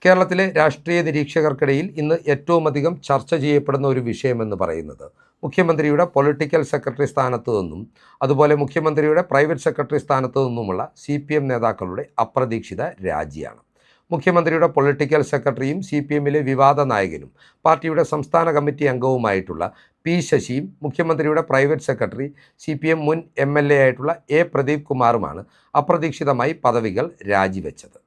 കേരളത്തിലെ രാഷ്ട്രീയ നിരീക്ഷകർക്കിടയിൽ ഇന്ന് ഏറ്റവും അധികം ചർച്ച ചെയ്യപ്പെടുന്ന ഒരു വിഷയമെന്ന് പറയുന്നത് മുഖ്യമന്ത്രിയുടെ പൊളിറ്റിക്കൽ സെക്രട്ടറി സ്ഥാനത്തു നിന്നും അതുപോലെ മുഖ്യമന്ത്രിയുടെ പ്രൈവറ്റ് സെക്രട്ടറി സ്ഥാനത്തു നിന്നുമുള്ള CPM നേതാക്കളുടെ അപ്രതീക്ഷിത രാജിയാണ്. മുഖ്യമന്ത്രിയുടെ പൊളിറ്റിക്കൽ സെക്രട്ടറിയും CPMലെ വിവാദ നായകനും പാർട്ടിയുടെ സംസ്ഥാന കമ്മിറ്റി അംഗവുമായിട്ടുള്ള P. ശശിയും മുഖ്യമന്ത്രിയുടെ പ്രൈവറ്റ് സെക്രട്ടറി CPM മുൻ MLA ആയിട്ടുള്ള A. പ്രദീപ് കുമാറുമാണ് അപ്രതീക്ഷിതമായി പദവികൾ രാജിവെച്ചത്.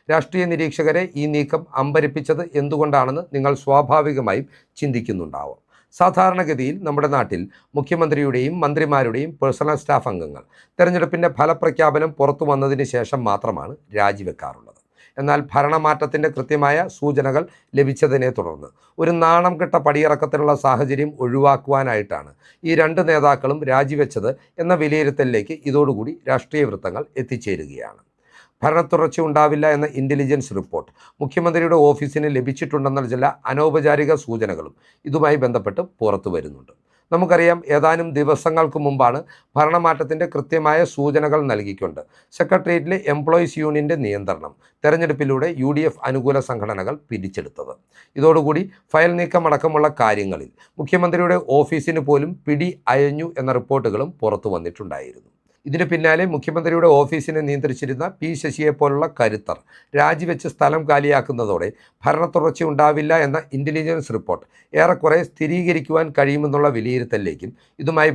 രാഷ്ട്രീയ നിരീക്ഷകരെ ഈ നീക്കം അമ്പരിപ്പിച്ചത് എന്തുകൊണ്ടാണെന്ന് നിങ്ങൾ സ്വാഭാവികമായും ചിന്തിക്കുന്നുണ്ടാവും. സാധാരണഗതിയിൽ നമ്മുടെ നാട്ടിൽ മുഖ്യമന്ത്രിയുടെയും മന്ത്രിമാരുടെയും പേഴ്സണൽ സ്റ്റാഫ് അംഗങ്ങൾ തെരഞ്ഞെടുപ്പിൻ്റെ ഫലപ്രഖ്യാപനം പുറത്തു വന്നതിന് ശേഷം മാത്രമാണ് രാജിവെക്കാറുള്ളത്. എന്നാൽ ഭരണമാറ്റത്തിൻ്റെ കൃത്യമായ സൂചനകൾ ലഭിച്ചതിനെ തുടർന്ന് ഒരു നാണം കെട്ട പടിയിറക്കത്തിനുള്ള സാഹചര്യം ഒഴിവാക്കുവാനായിട്ടാണ് ഈ രണ്ട് നേതാക്കളും രാജിവെച്ചത് എന്ന വിലയിരുത്തലിലേക്ക് ഇതോടുകൂടി രാഷ്ട്രീയ വൃത്തങ്ങൾ എത്തിച്ചേരുകയാണ്. ഭരണത്തുടർച്ച ഉണ്ടാവില്ല എന്ന ഇൻ്റലിജൻസ് റിപ്പോർട്ട് മുഖ്യമന്ത്രിയുടെ ഓഫീസിന് ലഭിച്ചിട്ടുണ്ടെന്ന ചില അനൗപചാരിക സൂചനകളും ഇതുമായി ബന്ധപ്പെട്ട് പുറത്തു വരുന്നുണ്ട്. നമുക്കറിയാം, ഏതാനും ദിവസങ്ങൾക്ക് മുമ്പാണ് ഭരണമാറ്റത്തിൻ്റെ കൃത്യമായ സൂചനകൾ നൽകിക്കൊണ്ട് സെക്രട്ടേറിയറ്റിലെ എംപ്ലോയീസ് യൂണിയൻ്റെ നിയന്ത്രണം തെരഞ്ഞെടുപ്പിലൂടെ UDF അനുകൂല സംഘടനകൾ പിടിച്ചെടുത്തത്. ഇതോടുകൂടി ഫയൽ നീക്കമടക്കമുള്ള കാര്യങ്ങളിൽ മുഖ്യമന്ത്രിയുടെ ഓഫീസിന് പോലും പിടി അയഞ്ഞു എന്ന റിപ്പോർട്ടുകളും പുറത്തു വന്നിട്ടുണ്ടായിരുന്നു. ഇതിന് പിന്നാലെ മുഖ്യമന്ത്രിയുടെ ഓഫീസിനെ നിയന്ത്രിച്ചിരുന്ന P. ശശിയെ പോലുള്ള കരുത്തർ രാജിവെച്ച് സ്ഥലം കാലിയാക്കുന്നതോടെ ഭരണത്തുടർച്ച ഉണ്ടാവില്ല എന്ന ഇൻ്റലിജൻസ് റിപ്പോർട്ട് ഏറെക്കുറെ സ്ഥിരീകരിക്കുവാൻ കഴിയുമെന്നുള്ള വിലയിരുത്തലിലേക്കും ഇതുമായി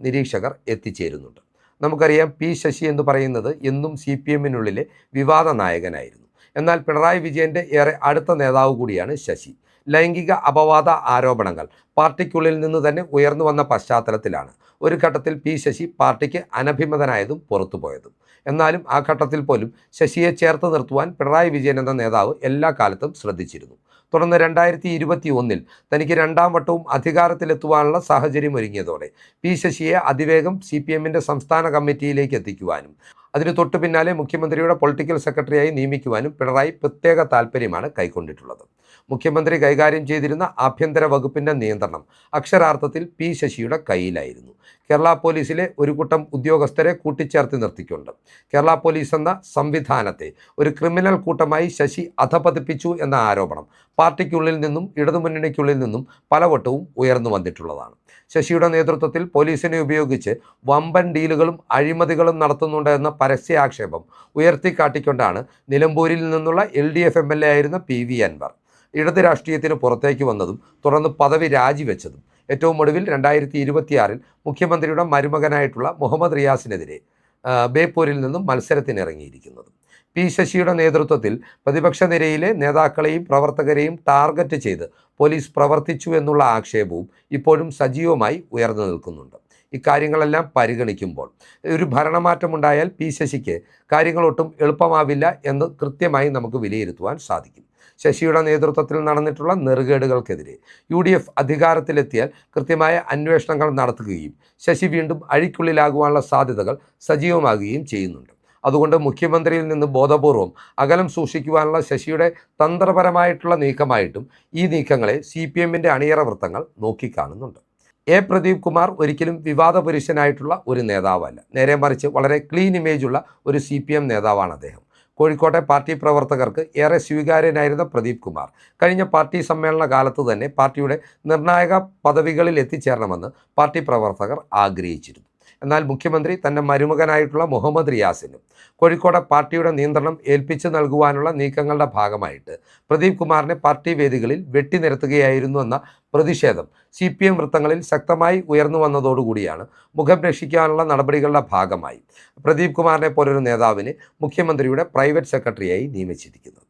നിരീക്ഷകർ എത്തിച്ചേരുന്നുണ്ട്. നമുക്കറിയാം, P. ശശി എന്ന് പറയുന്നത് എന്നും CPMനുള്ളിലെ വിവാദ നായകനായിരുന്നു. എന്നാൽ പിണറായി വിജയൻ്റെ ഏറെ അടുത്ത നേതാവ് കൂടിയാണ് ശശി. ലൈംഗിക അപവാദ ആരോപണങ്ങൾ പാർട്ടിക്കുള്ളിൽ നിന്ന് തന്നെ ഉയർന്നു വന്ന പശ്ചാത്തലത്തിലാണ് ഒരു ഘട്ടത്തിൽ P. ശശി പാർട്ടിക്ക് അനഭിമതനായതും പുറത്തുപോയതും. എന്നാലും ആ ഘട്ടത്തിൽ പോലും ശശിയെ ചേർത്ത് നിർത്തുവാൻ പിണറായി വിജയൻ എന്ന നേതാവ് എല്ലാ കാലത്തും ശ്രദ്ധിച്ചിരുന്നു. തുടർന്ന് 2021 തനിക്ക് രണ്ടാം വട്ടവും അധികാരത്തിലെത്തുവാനുള്ള സാഹചര്യം ഒരുങ്ങിയതോടെ P. ശശിയെ അതിവേഗം CPMൻ്റെ സംസ്ഥാന കമ്മിറ്റിയിലേക്ക് എത്തിക്കുവാനും അതിന് തൊട്ടു പിന്നാലെ മുഖ്യമന്ത്രിയുടെ പൊളിറ്റിക്കൽ സെക്രട്ടറിയായി നിയമിക്കുവാനും പിണറായി പ്രത്യേക താല്പര്യമാണ് കൈക്കൊണ്ടിട്ടുള്ളത്. മുഖ്യമന്ത്രി കൈകാര്യം ചെയ്തിരുന്ന ആഭ്യന്തര വകുപ്പിൻ്റെ നിയന്ത്രണം അക്ഷരാർത്ഥത്തിൽ P. ശശിയുടെ കയ്യിലായിരുന്നു. കേരള പോലീസിലെ ഒരു കൂട്ടം ഉദ്യോഗസ്ഥരെ കൂട്ടിച്ചേർത്ത് നിർത്തിക്കൊണ്ട് കേരള പോലീസ് എന്ന സംവിധാനത്തെ ഒരു ക്രിമിനൽ കൂട്ടമായി ശശി അധപതിപ്പിച്ചു എന്ന ആരോപണം പാർട്ടിക്കുള്ളിൽ നിന്നും ഇടതുമുന്നണിക്കുള്ളിൽ നിന്നും പലവട്ടവും ഉയർന്നു വന്നിട്ടുള്ളതാണ്. ശശിയുടെ നേതൃത്വത്തിൽ പോലീസിനെ ഉപയോഗിച്ച് വമ്പൻ ഡീലുകളും അഴിമതികളും നടത്തുന്നുണ്ട് എന്ന പരസ്യാക്ഷേപം ഉയർത്തിക്കാട്ടിക്കൊണ്ടാണ് നിലമ്പൂരിൽ നിന്നുള്ള LDF MLA ആയിരുന്ന PV അൻവർ ഇടത് രാഷ്ട്രീയത്തിന് പുറത്തേക്ക് വന്നതും തുടർന്ന് പദവി രാജിവെച്ചതും. ഏറ്റവും ഒടുവിൽ 2026 മുഖ്യമന്ത്രിയുടെ മരുമകനായിട്ടുള്ള മുഹമ്മദ് റിയാസിനെതിരെ ബേപ്പൂരിൽ നിന്നും മത്സരത്തിനിറങ്ങിയിരിക്കുന്നതും. P. ശശിയുടെ നേതൃത്വത്തിൽ പ്രതിപക്ഷ നിരയിലെ നേതാക്കളെയും പ്രവർത്തകരെയും ടാർഗറ്റ് ചെയ്ത് പോലീസ് പ്രവർത്തിച്ചു എന്നുള്ള ആക്ഷേപവും ഇപ്പോഴും സജീവമായി ഉയർന്നു നിൽക്കുന്നുണ്ട്. ഇക്കാര്യങ്ങളെല്ലാം പരിഗണിക്കുമ്പോൾ ഒരു ഭരണമാറ്റമുണ്ടായാൽ P. ശശിക്ക് കാര്യങ്ങളൊട്ടും എളുപ്പമാവില്ല എന്ന് കൃത്യമായി നമുക്ക് വിലയിരുത്തുവാൻ സാധിക്കും. ശശിയുടെ നേതൃത്വത്തിൽ നടന്നിട്ടുള്ള നെറുകേടുകൾക്കെതിരെ UDF അധികാരത്തിലെത്തിയാൽ കൃത്യമായ അന്വേഷണങ്ങൾ നടത്തുകയും ശശി വീണ്ടും അഴിക്കുള്ളിലാകുവാനുള്ള സാധ്യതകൾ സജീവമാകുകയും ചെയ്യുന്നുണ്ട്. അതുകൊണ്ട് മുഖ്യമന്ത്രിയിൽ നിന്ന് ബോധപൂർവം അകലം സൂക്ഷിക്കുവാനുള്ള ശശിയുടെ തന്ത്രപരമായിട്ടുള്ള നീക്കമായിട്ടും ഈ നീക്കങ്ങളെ CPMൻ്റെ അണിയറ വൃത്തങ്ങൾ നോക്കിക്കാണുന്നുണ്ട്. A. പ്രദീപ് കുമാർ ഒരിക്കലും വിവാദ പുരുഷനായിട്ടുള്ള ഒരു നേതാവല്ല. നേരെ മറിച്ച് വളരെ ക്ലീൻ ഇമേജുള്ള ഒരു CPM നേതാവാണ് അദ്ദേഹം. കോഴിക്കോട്ടെ പാർട്ടി പ്രവർത്തകർക്ക് ഏറെ സ്വീകാര്യനായിരുന്ന പ്രദീപ് കുമാർ കഴിഞ്ഞ പാർട്ടി സമ്മേളന കാലത്ത് തന്നെ പാർട്ടിയുടെ നിർണായക പദവികളിൽ എത്തിച്ചേരണമെന്ന് പാർട്ടി പ്രവർത്തകർ ആഗ്രഹിച്ചിരുന്നു. എന്നാൽ മുഖ്യമന്ത്രി തൻ്റെ മരുമകനായിട്ടുള്ള മുഹമ്മദ് റിയാസിനും കോഴിക്കോട് പാർട്ടിയുടെ നിയന്ത്രണം ഏൽപ്പിച്ചു നൽകുവാനുള്ള നീക്കങ്ങളുടെ ഭാഗമായിട്ട് പ്രദീപ് കുമാറിനെ പാർട്ടി വേദികളിൽ വെട്ടിനിരത്തുകയായിരുന്നു എന്ന പ്രതിഷേധം CPM വൃത്തങ്ങളിൽ ശക്തമായി ഉയർന്നു വന്നതോടുകൂടിയാണ് മുഖം രക്ഷിക്കാനുള്ള നടപടികളുടെ ഭാഗമായി പ്രദീപ് കുമാറിനെ പോലൊരു നേതാവിനെ മുഖ്യമന്ത്രിയുടെ പ്രൈവറ്റ് സെക്രട്ടറിയായി നിയമിച്ചിരിക്കുന്നത്.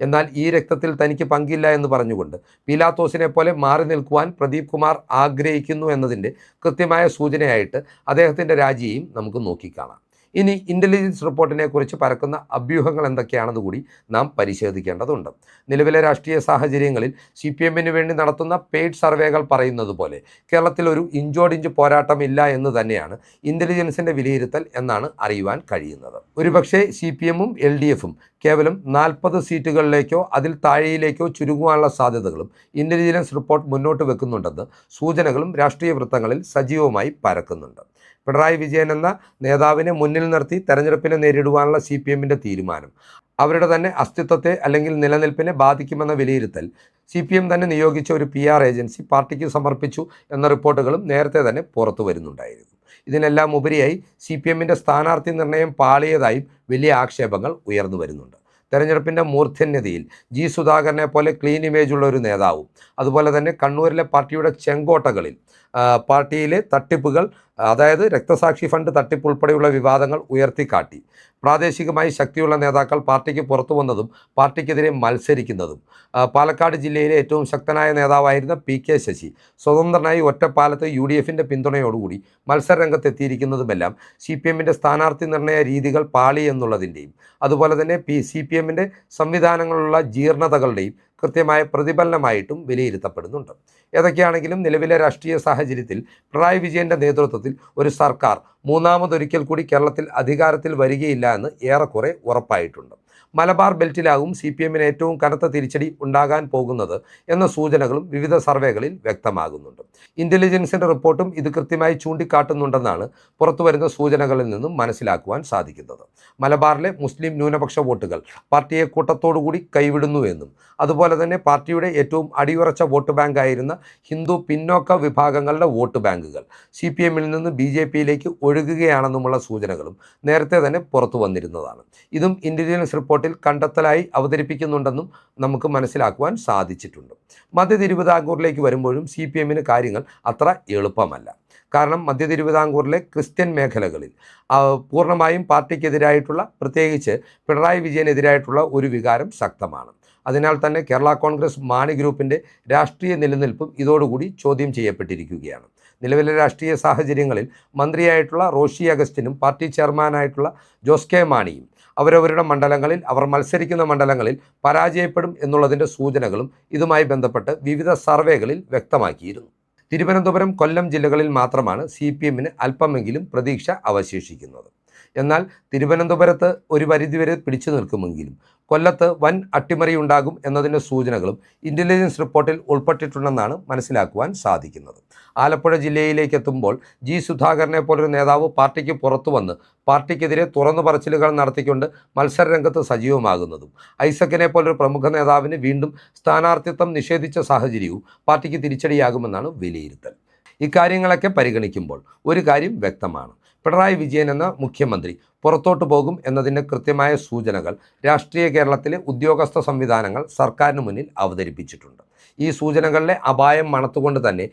എന്നാൽ ഈ രക്തത്തിൽ തനിക്ക് പങ്കില്ല എന്ന് പറഞ്ഞുകൊണ്ട് പീലാത്തോസിനെ പോലെ മാറി നിൽക്കുവാൻ പ്രദീപ് കുമാർ ആഗ്രഹിക്കുന്നു എന്നതിൻ്റെ കൃത്യമായ സൂചനയായിട്ട് അദ്ദേഹത്തിൻ്റെ രാജിയെയും നമുക്ക് നോക്കിക്കാണാം. ഇനി ഇൻ്റലിജൻസ് റിപ്പോർട്ടിനെ കുറിച്ച് പരക്കുന്ന അഭ്യൂഹങ്ങൾ എന്തൊക്കെയാണെന്ന് കൂടി നാം പരിശോധിക്കേണ്ടതുണ്ട്. നിലവിലെ രാഷ്ട്രീയ സാഹചര്യങ്ങളിൽ CPMന് വേണ്ടി നടത്തുന്ന പെയ്ഡ് സർവേകൾ പറയുന്നത് പോലെ കേരളത്തിൽ ഒരു ഇഞ്ചോടിഞ്ച് പോരാട്ടമില്ല എന്ന് തന്നെയാണ് ഇൻ്റലിജൻസിൻ്റെ വിലയിരുത്തൽ എന്നാണ് അറിയുവാൻ കഴിയുന്നത്. ഒരുപക്ഷെ CPMും LDFും കേവലം 40 സീറ്റുകളിലേക്കോ അതിൽ താഴെയിലേക്കോ ചുരുങ്ങുവാനുള്ള സാധ്യതകളും ഇൻ്റലിജൻസ് റിപ്പോർട്ട് മുന്നോട്ട് വെക്കുന്നുണ്ടെന്ന് സൂചനകളും രാഷ്ട്രീയ വൃത്തങ്ങളിൽ സജീവമായി പരക്കുന്നുണ്ട്. പിണറായി വിജയൻ എന്ന നേതാവിനെ മുന്നിൽ നിർത്തി തെരഞ്ഞെടുപ്പിനെ നേരിടുവാനുള്ള CPM-ൻ്റെ തീരുമാനം അവരുടെ തന്നെ അസ്തിത്വത്തെ അല്ലെങ്കിൽ നിലനിൽപ്പിനെ ബാധിക്കുമെന്ന വിലയിരുത്തൽ CPM തന്നെ നിയോഗിച്ച ഒരു PR ഏജൻസി പാർട്ടിക്ക് സമർപ്പിച്ചു എന്ന റിപ്പോർട്ടുകളും നേരത്തെ തന്നെ പുറത്തു വരുന്നുണ്ടായിരുന്നു. ഇതിനെല്ലാം ഉപരിയായി CPM-ൻ്റെ സ്ഥാനാർത്ഥി നിർണയം പാളിയതായും വലിയ ആക്ഷേപങ്ങൾ ഉയർന്നു വരുന്നുണ്ട്. തെരഞ്ഞെടുപ്പിൻ്റെ മൂർധന്യതയിൽ സുധാകരനെ പോലെ ക്ലീൻ ഇമേജുള്ള ഒരു നേതാവും അതുപോലെ തന്നെ കണ്ണൂരിലെ പാർട്ടിയുടെ ചെങ്കോട്ടകളിൽ പാർട്ടിയിലെ തട്ടിപ്പുകൾ, അതായത് രക്തസാക്ഷി ഫണ്ട് തട്ടിപ്പ് ഉൾപ്പെടെയുള്ള വിവാദങ്ങൾ ഉയർത്തിക്കാട്ടി പ്രാദേശികമായി ശക്തിയുള്ള നേതാക്കൾ പാർട്ടിക്ക് പുറത്തു വന്നതും പാർട്ടിക്കെതിരെ മത്സരിക്കുന്നതും, പാലക്കാട് ജില്ലയിലെ ഏറ്റവും ശക്തനായ നേതാവായിരുന്ന PK ശശി സ്വതന്ത്രനായി ഒറ്റപ്പാലത്ത് UDF-ൻ്റെ പിന്തുണയോടുകൂടി മത്സരരംഗത്തെത്തിയിരിക്കുന്നതുമെല്ലാം CPM-ൻ്റെ സ്ഥാനാർത്ഥി നിർണയ രീതികൾ പാളി എന്നുള്ളതിൻ്റെയും അതുപോലെ തന്നെ CPM-ൻ്റെ സംവിധാനങ്ങളുള്ള ജീർണതകളുടെയും കൃത്യമായ പ്രതിഫലനമായിട്ടും വിലയിരുത്തപ്പെടുന്നുണ്ട്. ഏതൊക്കെയാണെങ്കിലും നിലവിലെ രാഷ്ട്രീയ സാഹചര്യത്തിൽ പിണറായി വിജയൻ്റെ നേതൃത്വത്തിൽ ഒരു സർക്കാർ മൂന്നാമതൊരിക്കൽ കൂടി കേരളത്തിൽ അധികാരത്തിൽ വരികയില്ല എന്ന് ഏറെക്കുറെ ഉറപ്പായിട്ടുണ്ട്. മലബാർ ബെൽറ്റിലാകും CPM-ന് ഏറ്റവും കനത്ത തിരിച്ചടി ഉണ്ടാകാൻ പോകുന്നത് എന്ന സൂചനകളും വിവിധ സർവേകളിൽ വ്യക്തമാകുന്നുണ്ട്. ഇൻ്റലിജൻസിൻ്റെ റിപ്പോർട്ടും ഇത് കൃത്യമായി ചൂണ്ടിക്കാട്ടുന്നുണ്ടെന്നാണ് പുറത്തുവരുന്ന സൂചനകളിൽ നിന്നും മനസ്സിലാക്കുവാൻ സാധിക്കുന്നത്. മലബാറിലെ മുസ്ലിം ന്യൂനപക്ഷ വോട്ടുകൾ പാർട്ടിയെ കൂട്ടത്തോടുകൂടി കൈവിടുന്നുവെന്നും അതുപോലെ തന്നെ പാർട്ടിയുടെ ഏറ്റവും അടിയുറച്ച വോട്ട് ബാങ്കായിരുന്ന ഹിന്ദു പിന്നോക്ക വിഭാഗങ്ങളുടെ വോട്ട് ബാങ്കുകൾ CPM-ൽ നിന്ന് BJP-യിലേക്ക് ഒഴുകുകയാണെന്നുമുള്ള സൂചനകളും നേരത്തെ തന്നെ പുറത്തു വന്നിരുന്നതാണ്. ഇതും ഇൻ്റലിജൻസ് റിപ്പോർട്ടിൽ കണ്ടെത്തലായി അവതരിപ്പിക്കുന്നുണ്ടെന്നും നമുക്ക് മനസ്സിലാക്കുവാൻ സാധിച്ചിട്ടുണ്ട്. മധ്യ തിരുവിതാംകൂറിലേക്ക് വരുമ്പോഴും CPM-ന് കാര്യങ്ങൾ അത്ര എളുപ്പമല്ല. കാരണം മധ്യ തിരുവിതാംകൂറിലെ ക്രിസ്ത്യൻ മേഖലകളിൽ പൂർണ്ണമായും പാർട്ടിക്കെതിരായിട്ടുള്ള, പ്രത്യേകിച്ച് പിണറായി വിജയനെതിരായിട്ടുള്ള ഒരു വികാരം ശക്തമാണ്. അതിനാൽ തന്നെ കേരള കോൺഗ്രസ് മാണി ഗ്രൂപ്പിൻ്റെ രാഷ്ട്രീയ നിലനിൽപ്പും ഇതോടുകൂടി ചോദ്യം ചെയ്യപ്പെട്ടിരിക്കുകയാണ്. നിലവിലെ രാഷ്ട്രീയ സാഹചര്യങ്ങളിൽ മന്ത്രിയായിട്ടുള്ള റോഷി അഗസ്റ്റിനും പാർട്ടി ചെയർമാനായിട്ടുള്ള ജോസ് കെ മാണിയും അവരവരുടെ മണ്ഡലങ്ങളിൽ, അവർ മത്സരിക്കുന്ന മണ്ഡലങ്ങളിൽ പരാജയപ്പെടും എന്നുള്ളതിൻ്റെ സൂചനകളും ഇതുമായി ബന്ധപ്പെട്ട് വിവിധ സർവേകളിൽ വ്യക്തമാക്കിയിരുന്നു. തിരുവനന്തപുരം, കൊല്ലം ജില്ലകളിൽ മാത്രമാണ് CPM-ന് അല്പമെങ്കിലും പ്രതീക്ഷ അവശേഷിക്കുന്നത്. എന്നാൽ തിരുവനന്തപുരത്ത് ഒരു പരിധിവരെ പിടിച്ചു നിൽക്കുമെങ്കിലും കൊല്ലത്ത് വൻ അട്ടിമറി ഉണ്ടാകും എന്നതിൻ്റെ സൂചനകളും ഇൻ്റലിജൻസ് റിപ്പോർട്ടിൽ ഉൾപ്പെട്ടിട്ടുണ്ടെന്നാണ് മനസ്സിലാക്കുവാൻ സാധിക്കുന്നത്. ആലപ്പുഴ ജില്ലയിലേക്ക് എത്തുമ്പോൾ സുധാകരനെ പോലൊരു നേതാവ് പാർട്ടിക്ക് പുറത്തു വന്ന് പാർട്ടിക്കെതിരെ തുറന്നു പറച്ചിലുകൾ നടത്തിക്കൊണ്ട് മത്സരരംഗത്ത് സജീവമാകുന്നതും ഐസക്കിനെ പോലൊരു പ്രമുഖ നേതാവിന് വീണ്ടും സ്ഥാനാർത്ഥിത്വം നിഷേധിച്ച സാഹചര്യവും പാർട്ടിക്ക് തിരിച്ചടിയാകുമെന്നാണ് വിലയിരുത്തൽ. ഇക്കാര്യങ്ങളൊക്കെ പരിഗണിക്കുമ്പോൾ ഒരു കാര്യം വ്യക്തമാണ്: പിണറായി വിജയൻ എന്ന മുഖ്യമന്ത്രി പുറത്തോട്ട് പോകും എന്നതിൻ്റെ കൃത്യമായ സൂചനകൾ രാഷ്ട്രീയ കേരളത്തിലെ ഉദ്യോഗസ്ഥ സംവിധാനങ്ങൾ സർക്കാരിന് മുന്നിൽ അവതരിപ്പിച്ചിട്ടുണ്ട്. ഈ സൂചനകളിലെ അപായം മണത്തുകൊണ്ട് തന്നെ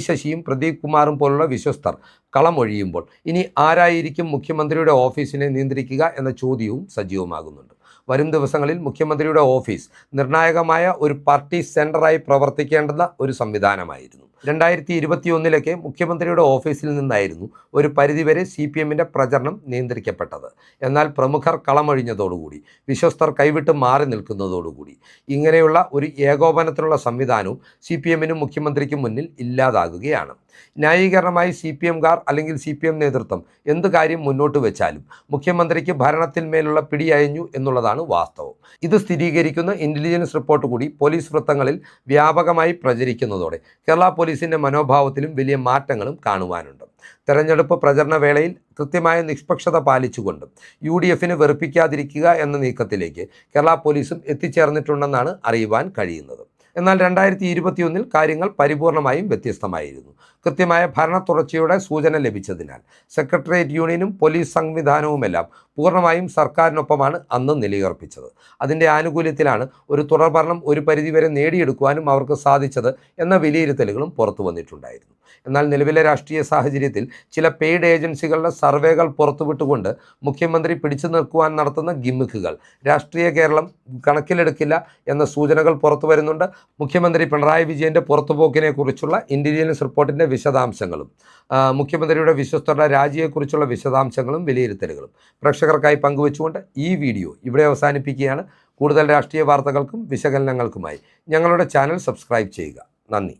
ശശിയും പ്രദീപ് കുമാറും പോലുള്ള വിശ്വസ്തർ കളമൊഴിയുമ്പോൾ ഇനി ആരായിരിക്കും മുഖ്യമന്ത്രിയുടെ ഓഫീസിനെ നിയന്ത്രിക്കുക എന്ന ചോദ്യവും സജീവമാകുന്നുണ്ട്. വരും ദിവസങ്ങളിൽ മുഖ്യമന്ത്രിയുടെ ഓഫീസ് നിർണായകമായ ഒരു പാർട്ടി സെൻ്ററായി പ്രവർത്തിക്കേണ്ടുന്ന ഒരു സംവിധാനമായിരുന്നു. 2021 മുഖ്യമന്ത്രിയുടെ ഓഫീസിൽ നിന്നായിരുന്നു ഒരു പരിധിവരെ CPM-ൻ്റെ പ്രചരണം നിയന്ത്രിക്കപ്പെട്ടത്. എന്നാൽ പ്രമുഖർ കളമൊഴിഞ്ഞതോടുകൂടി, വിശ്വസ്തർ കൈവിട്ട് മാറി നിൽക്കുന്നതോടുകൂടി ഇങ്ങനെയുള്ള ഒരു ഏകോപനത്തിനുള്ള സംവിധാനവും CPM-നും മുഖ്യമന്ത്രിക്കും മുന്നിൽ ഇല്ലാതാകുകയാണ്. ന്യായീകരണമായി CPM-കാർ അല്ലെങ്കിൽ CPM നേതൃത്വം എന്ത് കാര്യം മുന്നോട്ട് വെച്ചാലും മുഖ്യമന്ത്രിക്ക് ഭരണത്തിന്മേലുള്ള പിടിയയഞ്ഞു എന്നുള്ളതാണ് വാസ്തവം. ഇത് സ്ഥിരീകരിക്കുന്ന ഇൻ്റലിജൻസ് റിപ്പോർട്ട് കൂടി പോലീസ് വൃത്തങ്ങളിൽ വ്യാപകമായി പ്രചരിക്കുന്നതോടെ കേരള പോലീസിൻ്റെ മനോഭാവത്തിലും വലിയ മാറ്റങ്ങളും കാണുവാനുണ്ട്. തെരഞ്ഞെടുപ്പ് പ്രചരണ വേളയിൽ കൃത്യമായ നിഷ്പക്ഷത പാലിച്ചുകൊണ്ട് UDF-ന് വെറുപ്പിക്കാതിരിക്കുക എന്ന നീക്കത്തിലേക്ക് കേരള പോലീസും എത്തിച്ചേർന്നിട്ടുണ്ടെന്നാണ് അറിയുവാൻ കഴിയുന്നത്. എന്നാൽ 2021 കാര്യങ്ങൾ പരിപൂർണമായും വ്യത്യസ്തമായിരുന്നു. കൃത്യമായ ഭരണ തുടർച്ചയുടെ സൂചന ലഭിച്ചതിനാൽ സെക്രട്ടേറിയറ്റ് യൂണിയനും പോലീസ് സംവിധാനവുമെല്ലാം പൂർണ്ണമായും സർക്കാരിനൊപ്പമാണ് അന്ന് നിലയുറപ്പിച്ചത്. അതിൻ്റെ ആനുകൂല്യത്തിലാണ് ഒരു തുടർഭരണം ഒരു പരിധിവരെ നേടിയെടുക്കുവാനും അവർക്ക് സാധിച്ചത് എന്ന വിലയിരുത്തലുകളും പുറത്തു വന്നിട്ടുണ്ടായിരുന്നു. എന്നാൽ നിലവിലെ രാഷ്ട്രീയ സാഹചര്യത്തിൽ ചില പെയ്ഡ് ഏജൻസികളുടെ സർവേകൾ പുറത്തുവിട്ടുകൊണ്ട് മുഖ്യമന്ത്രി പിടിച്ചു നിൽക്കുവാൻ നടത്തുന്ന ഗിമ്മിക്കുകൾ രാഷ്ട്രീയ കേരളം കണക്കിലെടുക്കില്ല എന്ന സൂചനകൾ പുറത്തു വരുന്നുണ്ട്. മുഖ്യമന്ത്രി പിണറായി വിജയൻ്റെ പുറത്തുപോക്കിനെ കുറിച്ചുള്ള ഇൻ്റലിജൻസ് റിപ്പോർട്ടിൻ്റെ വിശദാംശങ്ങളും മുഖ്യമന്ത്രിയുടെ വിശ്വസ്തരുടെ രാജിയെക്കുറിച്ചുള്ള വിശദാംശങ്ങളും വിലയിരുത്തലുകളും പ്രേക്ഷകർക്കായി പങ്കുവെച്ചുകൊണ്ട് ഈ വീഡിയോ ഇവിടെ അവസാനിപ്പിക്കുകയാണ്. കൂടുതൽ രാഷ്ട്രീയ വാർത്തകൾക്കും വിശകലനങ്ങൾക്കുമായി ഞങ്ങളുടെ ചാനൽ സബ്സ്ക്രൈബ് ചെയ്യുക. നന്ദി.